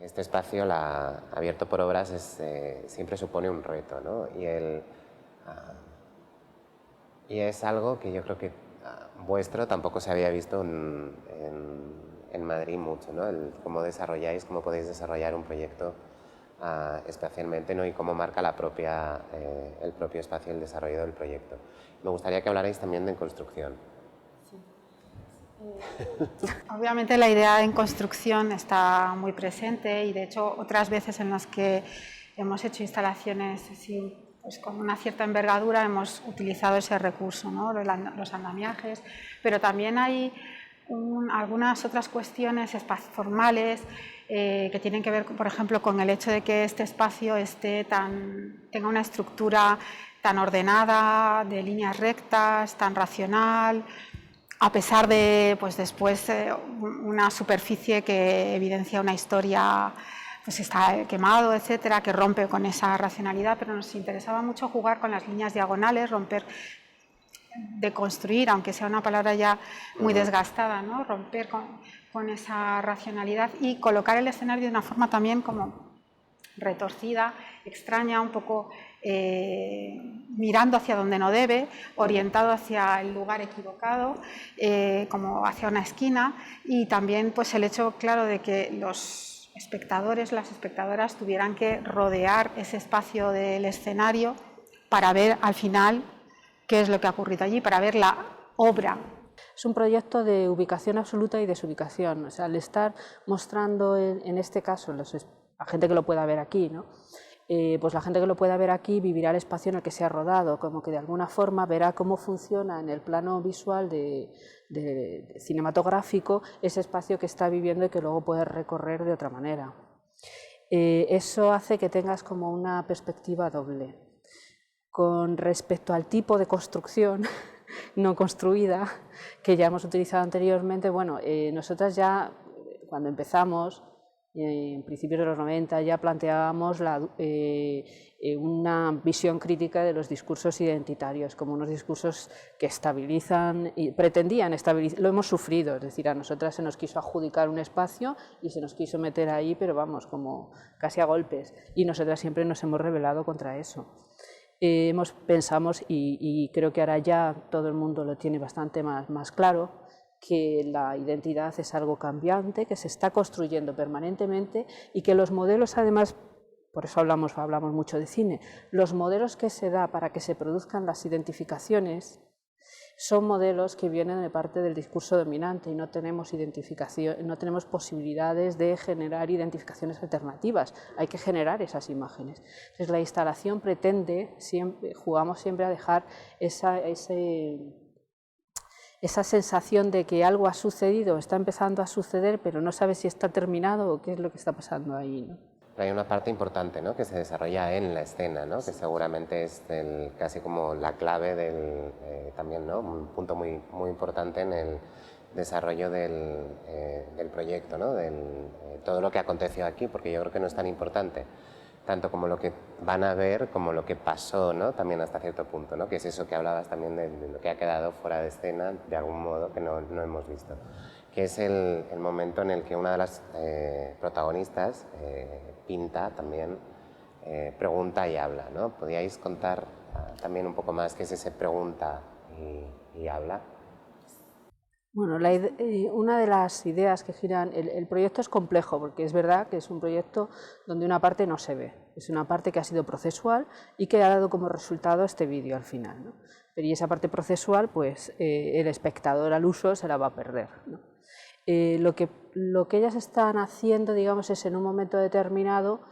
Este espacio abierto por obras siempre supone un reto, ¿no? Y es algo que yo creo que vuestro tampoco se había visto en Madrid mucho, ¿no? Cómo desarrolláis, cómo podéis desarrollar un proyecto espacialmente, ¿no? Y cómo marca el propio espacio el desarrollo del proyecto. Me gustaría que hablarais también de construcción. Obviamente la idea en construcción está muy presente y de hecho otras veces en las que hemos hecho instalaciones así, pues con una cierta envergadura hemos utilizado ese recurso, ¿no? Los andamiajes, pero también hay algunas otras cuestiones formales que tienen que ver, por ejemplo, con el hecho de que este espacio tenga una estructura tan ordenada, de líneas rectas, tan racional, a pesar de, pues después, una superficie que evidencia una historia, pues está quemado, etcétera, que rompe con esa racionalidad, pero nos interesaba mucho jugar con las líneas diagonales, deconstruir, aunque sea una palabra ya muy desgastada, ¿no? Romper con esa racionalidad y colocar el escenario de una forma también como retorcida, extraña, un poco mirando hacia donde no debe, orientado hacia el lugar equivocado, como hacia una esquina, y también pues el hecho, claro, de que los espectadores, las espectadoras tuvieran que rodear ese espacio del escenario para ver al final qué es lo que ha ocurrido allí, para ver la obra. Es un proyecto de ubicación absoluta y desubicación, o sea, al estar mostrando en este caso la gente que lo pueda ver aquí, ¿no? Pues la gente que lo pueda ver aquí vivirá el espacio en el que se ha rodado, como que de alguna forma verá cómo funciona en el plano visual de cinematográfico ese espacio que está viviendo y que luego puede recorrer de otra manera. Eso hace que tengas como una perspectiva doble. Con respecto al tipo de construcción no construida que ya hemos utilizado anteriormente, bueno, nosotras ya cuando empezamos, en principios de los 90, ya planteábamos una visión crítica de los discursos identitarios como unos discursos que estabilizan y pretendían estabilizar. Lo hemos sufrido, es decir, a nosotras se nos quiso adjudicar un espacio y se nos quiso meter ahí, pero vamos, como casi a golpes, y nosotras siempre nos hemos rebelado contra eso. Pensamos, y creo que ahora ya todo el mundo lo tiene bastante más claro, que la identidad es algo cambiante, que se está construyendo permanentemente y que los modelos, además, por eso hablamos mucho de cine, los modelos que se da para que se produzcan las identificaciones son modelos que vienen de parte del discurso dominante y no tenemos posibilidades de generar identificaciones alternativas, hay que generar esas imágenes. Entonces la instalación pretende, jugamos siempre a dejar esa sensación de que algo ha sucedido, está empezando a suceder, pero no sabes si está terminado o qué es lo que está pasando ahí, ¿no? Hay una parte importante, ¿no?, que se desarrolla en la escena, ¿no?, que seguramente es casi como la clave también, ¿no?, un punto muy importante en el desarrollo del proyecto, ¿no?, todo lo que aconteció aquí, porque yo creo que no es tan importante tanto como lo que van a ver como lo que pasó, ¿no?, también hasta cierto punto, ¿no?, que es eso que hablabas también de lo que ha quedado fuera de escena de algún modo que no hemos visto, que es el momento en el que una de las protagonistas, Pinta, también pregunta y habla, ¿no? ¿Podríais contar también un poco más qué es ese pregunta y habla? Bueno, una de las ideas que giran, el proyecto es complejo porque es verdad que es un proyecto donde una parte no se ve, es una parte que ha sido procesual y que ha dado como resultado este vídeo al final, ¿no? Pero y esa parte procesual, pues el espectador al uso se la va a perder, ¿no? Lo que ellas están haciendo, digamos, es en un momento determinado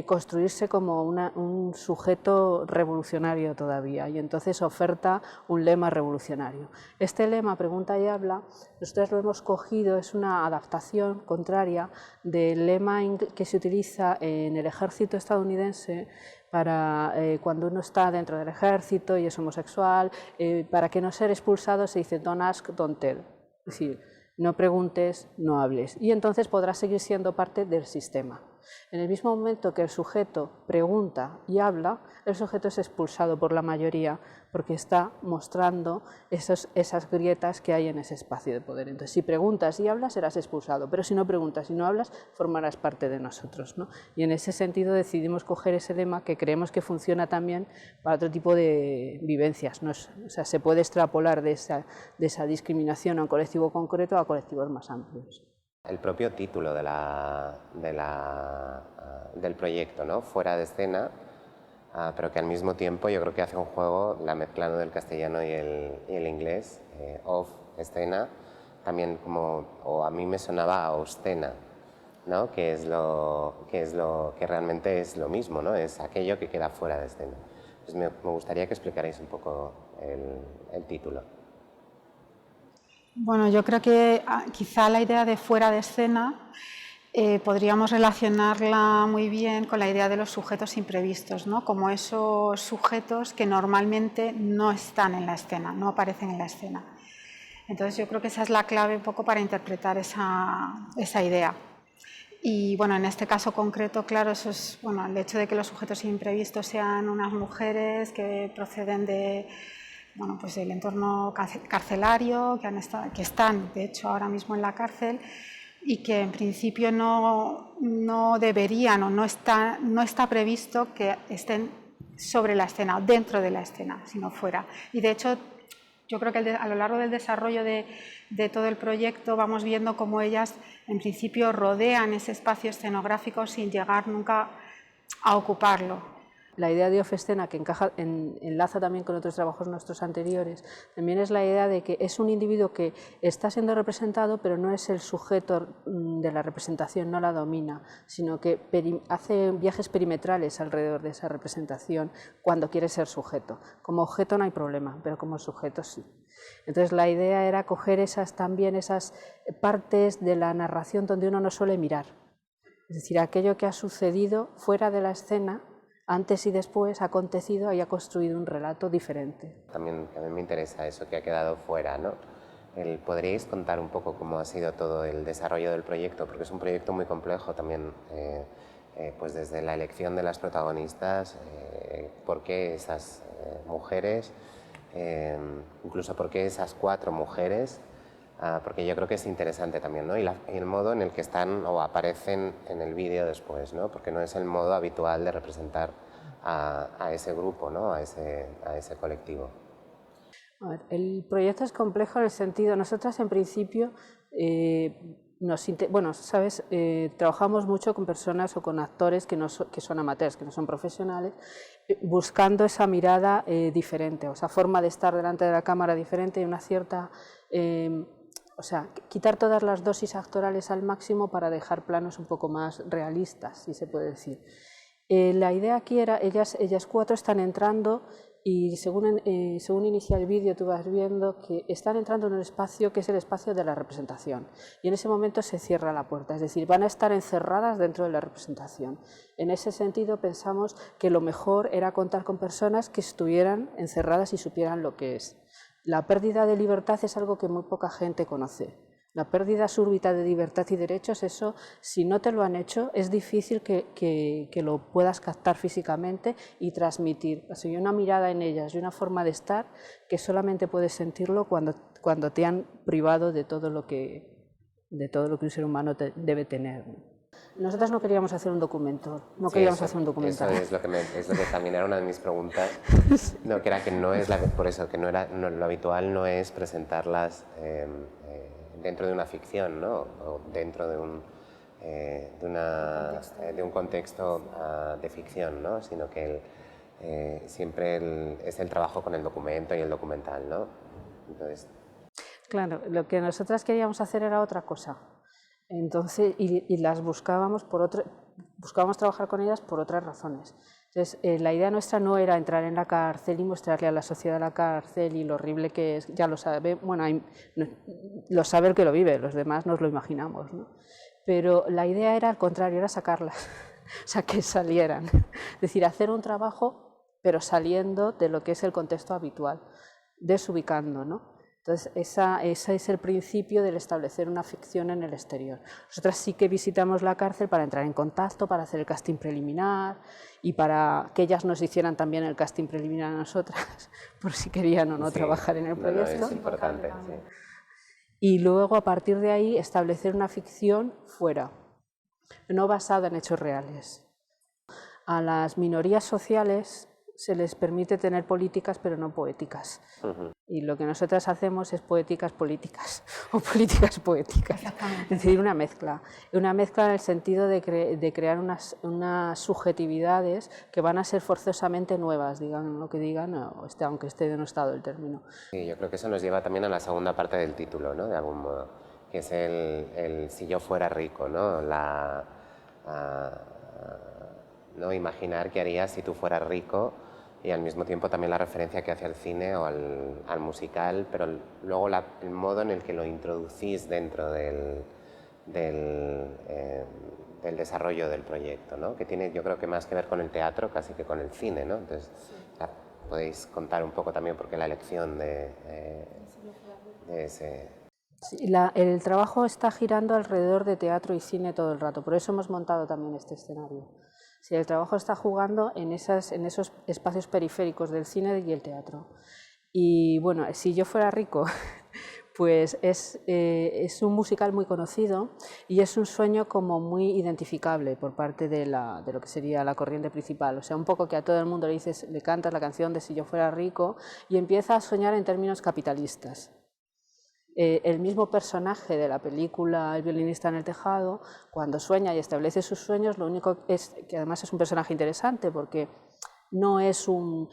construirse como un sujeto revolucionario todavía, y entonces oferta un lema revolucionario. Este lema, pregunta y habla, nosotros lo hemos cogido, es una adaptación contraria del lema que se utiliza en el ejército estadounidense para cuando uno está dentro del ejército y es homosexual, para que no ser expulsado se dice don't ask, don't tell, es decir, no preguntes, no hables, y entonces podrás seguir siendo parte del sistema. En el mismo momento que el sujeto pregunta y habla, el sujeto es expulsado por la mayoría porque está mostrando esas grietas que hay en ese espacio de poder. Entonces, si preguntas y hablas, serás expulsado, pero si no preguntas y no hablas, formarás parte de nosotros, ¿no? Y en ese sentido decidimos coger ese lema que creemos que funciona también para otro tipo de vivencias, ¿no? O sea, se puede extrapolar de esa discriminación a un colectivo concreto a colectivos más amplios. El propio título del proyecto, ¿no? Fuera de escena, pero que al mismo tiempo yo creo que hace un juego la mezcla, ¿no?, del castellano y el inglés, off, escena, también o a mí me sonaba a ostena, ¿no?, que realmente es lo mismo, ¿no?, es aquello que queda fuera de escena. Pues me gustaría que explicarais un poco el título. Bueno, yo creo que quizá la idea de fuera de escena podríamos relacionarla muy bien con la idea de los sujetos imprevistos, ¿no? Como esos sujetos que normalmente no están en la escena, no aparecen en la escena. Entonces yo creo que esa es la clave un poco para interpretar esa idea. Y bueno, en este caso concreto, claro, eso es, bueno, el hecho de que los sujetos imprevistos sean unas mujeres que proceden de, bueno, pues del entorno carcelario, que están de hecho ahora mismo en la cárcel y que en principio no deberían o no está previsto que estén sobre la escena o dentro de la escena, sino fuera. Y de hecho yo creo que a lo largo del desarrollo de todo el proyecto vamos viendo cómo ellas en principio rodean ese espacio escenográfico sin llegar nunca a ocuparlo. La idea de off-escena, que enlaza también con otros trabajos nuestros anteriores, también es la idea de que es un individuo que está siendo representado, pero no es el sujeto de la representación, no la domina, sino que hace viajes perimetrales alrededor de esa representación cuando quiere ser sujeto. Como objeto no hay problema, pero como sujeto sí. Entonces la idea era coger también esas partes de la narración donde uno no suele mirar, es decir, aquello que ha sucedido fuera de la escena, antes y después ha acontecido y ha construido un relato diferente. También a mí me interesa eso que ha quedado fuera, ¿no? ¿Podríais contar un poco cómo ha sido todo el desarrollo del proyecto? Porque es un proyecto muy complejo también, pues desde la elección de las protagonistas, por qué esas mujeres, incluso por qué esas 4 mujeres, porque yo creo que es interesante también, ¿no? Y el modo en el que están o aparecen en el vídeo después, ¿no? Porque no es el modo habitual de representar a ese grupo, ¿no? a ese colectivo. A ver, el proyecto es complejo en el sentido, nosotras en principio, sabes, trabajamos mucho con personas o con actores que son amateurs, que no son profesionales, buscando esa mirada diferente, o esa forma de estar delante de la cámara diferente y una cierta... O sea, quitar todas las dosis actorales al máximo para dejar planos un poco más realistas, si se puede decir. La idea aquí era, ellas 4 están entrando y según inicia el vídeo tú vas viendo que están entrando en un espacio que es el espacio de la representación y en ese momento se cierra la puerta, es decir, van a estar encerradas dentro de la representación. En ese sentido pensamos que lo mejor era contar con personas que estuvieran encerradas y supieran lo que es. La pérdida de libertad es algo que muy poca gente conoce. La pérdida súbita de libertad y derechos, eso, si no te lo han hecho, es difícil que lo puedas captar físicamente y transmitir. O sea, hay una mirada en ellas y una forma de estar que solamente puedes sentirlo cuando te han privado de todo lo que un ser humano debe tener. Nosotras no queríamos hacer un documento, queríamos hacer un documental. Eso es lo que también era una de mis preguntas, no, que era que no es por eso, que lo habitual no es presentarlas dentro de una ficción, ¿no? O dentro de un contexto de ficción, ¿no? Sino que siempre es el trabajo con el documento y el documental, ¿no? Entonces... Claro, lo que nosotras queríamos hacer era otra cosa. Entonces, y las buscábamos trabajar con ellas por otras razones. Entonces, la idea nuestra no era entrar en la cárcel y mostrarle a la sociedad la cárcel y lo horrible que es, ya lo sabe, bueno, lo sabe el que lo vive, los demás nos lo imaginamos, ¿no? Pero la idea era al contrario, era sacarlas, o sea, que salieran. Es decir, hacer un trabajo, pero saliendo de lo que es el contexto habitual, desubicando, ¿no? Entonces, ese es el principio del establecer una ficción en el exterior. Nosotras sí que visitamos la cárcel para entrar en contacto, para hacer el casting preliminar y para que ellas nos hicieran también el casting preliminar a nosotras, por si querían o no trabajar en el proyecto. Es importante, sí. Y luego, a partir de ahí, establecer una ficción fuera, no basada en hechos reales. A las minorías sociales se les permite tener políticas, pero no poéticas. Y lo que nosotras hacemos es poéticas políticas, o políticas poéticas. Es decir, una mezcla en el sentido de crear unas subjetividades que van a ser forzosamente nuevas, digan lo que digan, aunque esté denostado el término. Sí, yo creo que eso nos lleva también a la segunda parte del título, ¿no? De algún modo, que es el si yo fuera rico, ¿no? ¿No? Imaginar qué harías si tú fueras rico, y al mismo tiempo también la referencia que hace al cine o al musical, pero luego el modo en el que lo introducís dentro del desarrollo del proyecto, ¿no? Que tiene, yo creo que más que ver con el teatro casi que con el cine, ¿no? Entonces, podéis contar un poco también por qué la elección de ese... Sí, el trabajo está girando alrededor de teatro y cine todo el rato, por eso hemos montado también este escenario. Sí, el trabajo está jugando en esos espacios periféricos del cine y el teatro. Y bueno, si yo fuera rico, pues es un musical muy conocido y es un sueño como muy identificable por parte de lo que sería la corriente principal. O sea, un poco que a todo el mundo le cantas la canción de Si yo fuera rico y empieza a soñar en términos capitalistas. El mismo personaje de la película El violinista en el tejado, cuando sueña y establece sus sueños, lo único es que además es un personaje interesante porque no es un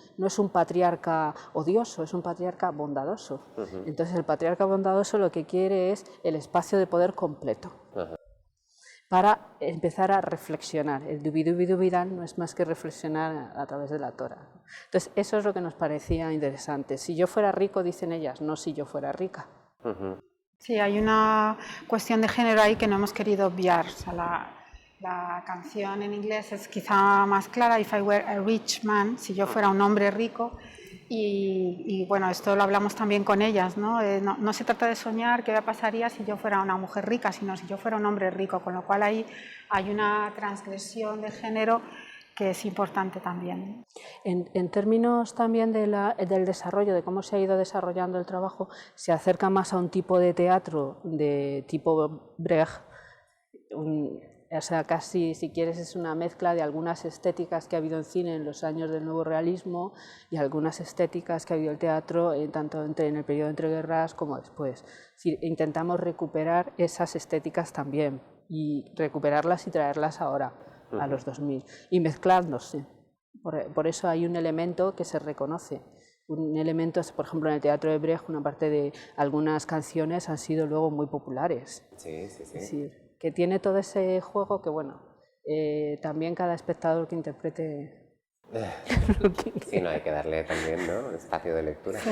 patriarca odioso, es un patriarca bondadoso. Entonces el patriarca bondadoso lo que quiere es el espacio de poder completo para empezar a reflexionar. El dubi-dubi-dubi-dan no es más que reflexionar a través de la Torah. Entonces eso es lo que nos parecía interesante. Si yo fuera rico, dicen ellas, no si yo fuera rica. Sí, hay una cuestión de género ahí que no hemos querido obviar. O sea, la canción en inglés es quizá más clara, If I Were a Rich Man, si yo fuera un hombre rico. Y bueno, esto lo hablamos también con ellas, ¿no? No se trata de soñar qué pasaría si yo fuera una mujer rica, sino si yo fuera un hombre rico, con lo cual ahí hay una transgresión de género que es importante también. En términos también del desarrollo, de cómo se ha ido desarrollando el trabajo, se acerca más a un tipo de teatro de tipo Brecht, o sea, casi, si quieres, es una mezcla de algunas estéticas que ha habido en cine en los años del nuevo realismo y algunas estéticas que ha habido el teatro tanto en el periodo entre guerras como después. Si intentamos recuperar esas estéticas también y recuperarlas y traerlas ahora a los 2000 y mezclándose. Por eso hay un elemento que se reconoce. Un elemento, por ejemplo, en el teatro de Brecht, una parte de algunas canciones han sido luego muy populares. Sí, sí, sí. Es decir, que tiene todo ese juego que, bueno, también cada espectador que interprete... Sí, no hay que darle también, ¿no?, espacio de lectura. Sí.